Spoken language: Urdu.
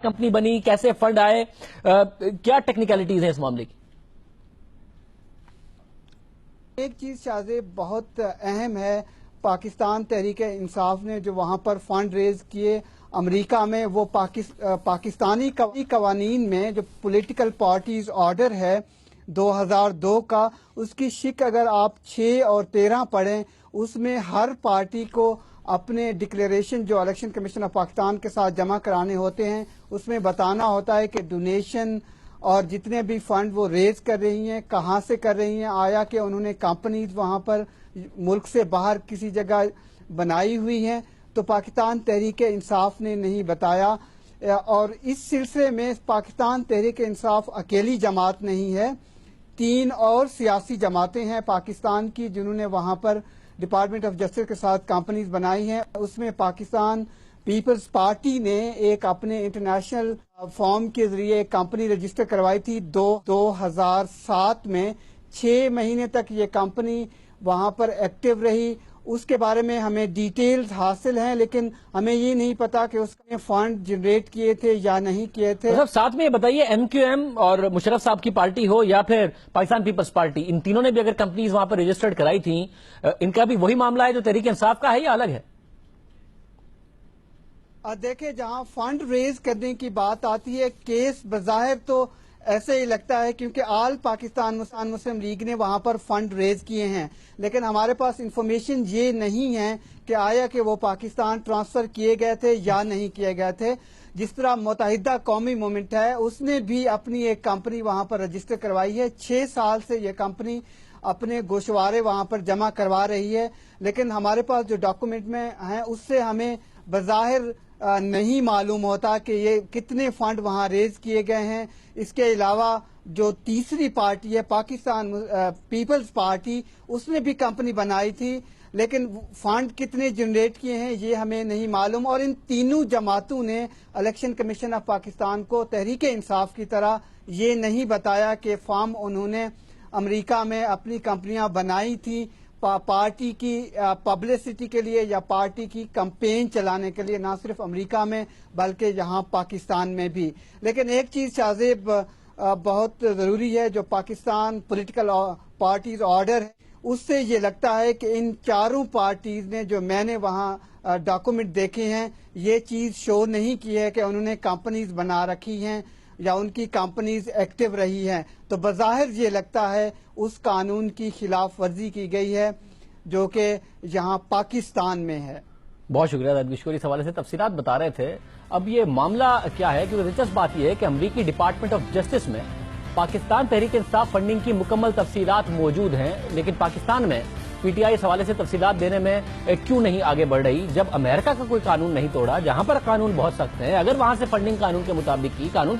کمپنی بنی، کیسے فنڈ آئے، کیا ٹیکنیکلٹیز ہیں اس معاملے کی؟ ایک چیز شاہزیب بہت اہم ہے، پاکستان تحریک انصاف نے جو وہاں پر فنڈ ریز کیے امریکہ میں، وہ پاکستانی قوانین میں جو پولیٹیکل پارٹیز آرڈر ہے 2002 کا، اس کی شق اگر آپ 6 اور 13 پڑھیں، اس میں ہر پارٹی کو اپنے ڈکلیریشن جو الیکشن کمیشن آف پاکستان کے ساتھ جمع کرانے ہوتے ہیں، اس میں بتانا ہوتا ہے کہ ڈونیشن اور جتنے بھی فنڈ وہ ریز کر رہی ہیں کہاں سے کر رہی ہیں، آیا کہ انہوں نے کمپنیز وہاں پر ملک سے باہر کسی جگہ بنائی ہوئی ہیں، تو پاکستان تحریک انصاف نے نہیں بتایا۔ اور اس سلسلے میں پاکستان تحریک انصاف اکیلی جماعت نہیں ہے، 3 اور سیاسی جماعتیں ہیں پاکستان کی جنہوں نے وہاں پر ڈپارٹمنٹ آف جسٹس کے ساتھ کمپنیز بنائی ہیں۔ اس میں پاکستان پیپلز پارٹی نے ایک اپنے انٹرنیشنل فارم کے ذریعے ایک کمپنی رجسٹر کروائی تھی 2007 میں، 6 مہینے تک یہ کمپنی وہاں پر ایکٹیو رہی۔ اس کے بارے میں ہمیں ڈیٹیلز حاصل ہیں، لیکن ہمیں یہ نہیں پتا کہ اس نے فنڈ جنریٹ کیے تھے یا نہیں کیے تھے۔ ساتھ میں یہ بتائیے، ایم کیو ایم اور مشرف صاحب کی پارٹی ہو یا پھر پاکستان پیپلز پارٹی، ان تینوں نے بھی اگر کمپنیز وہاں پر رجسٹرڈ کرائی تھیں، ان کا بھی وہی معاملہ ہے جو تحریک انصاف کا ہے یا الگ ہے؟ دیکھیں، جہاں فنڈ ریز کرنے کی بات آتی ہے، کیس بظاہر تو ایسے ہی لگتا ہے کیونکہ آل پاکستان مسلم لیگ نے وہاں پر فنڈ ریز کیے ہیں، لیکن ہمارے پاس انفارمیشن یہ نہیں ہے کہ آیا کہ وہ پاکستان ٹرانسفر کیے گئے تھے یا نہیں کیے گئے تھے۔ جس طرح متحدہ قومی موومنٹ ہے، اس نے بھی اپنی ایک کمپنی وہاں پر رجسٹر کروائی ہے، 6 سال سے یہ کمپنی اپنے گوشوارے وہاں پر جمع کروا رہی ہے، لیکن ہمارے پاس جو ڈاکومنٹ میں ہیں اس سے ہمیں بظاہر نہیں معلوم ہوتا کہ یہ کتنے فنڈ وہاں ریز کیے گئے ہیں۔ اس کے علاوہ جو تیسری پارٹی ہے پاکستان پیپلز پارٹی، اس نے بھی کمپنی بنائی تھی، لیکن فنڈ کتنے جنریٹ کیے ہیں یہ ہمیں نہیں معلوم۔ اور ان تینوں جماعتوں نے الیکشن کمیشن آف پاکستان کو تحریک انصاف کی طرح یہ نہیں بتایا کہ فارم انہوں نے امریکہ میں اپنی کمپنیاں بنائی تھی پارٹی کی پبلسٹی کے لیے یا پارٹی کی کمپین چلانے کے لیے، نہ صرف امریکہ میں بلکہ یہاں پاکستان میں بھی۔ لیکن ایک چیز شاہزیب بہت ضروری ہے، جو پاکستان پولیٹیکل پارٹیز آرڈر ہے، اس سے یہ لگتا ہے کہ ان 4 پارٹیز نے، جو میں نے وہاں ڈاکومنٹ دیکھے ہیں، یہ چیز شو نہیں کی ہے کہ انہوں نے کمپنیز بنا رکھی ہیں یا ان کی کمپنیز ایکٹیو رہی ہیں، تو بظاہر یہ لگتا ہے اس قانون کی خلاف ورزی کی گئی ہے جو کہ یہاں پاکستان میں ہے۔ بہت شکریہ زید مشکور، اس حوالے سے تفصیلات بتا رہے تھے۔ اب یہ معاملہ کیا ہے، کیونکہ دلچسپ بات یہ ہے کہ امریکی ڈپارٹمنٹ آف جسٹس میں پاکستان تحریک انصاف فنڈنگ کی مکمل تفصیلات موجود ہیں، لیکن پاکستان میں پی ٹی آئی اس حوالے سے تفصیلات دینے میں کیوں نہیں آگے بڑھ رہی؟ جب امریکہ کا کوئی قانون نہیں توڑا، جہاں پر قانون بہت سخت ہے، اگر وہاں سے فنڈنگ قانون کے مطابق کی، قانون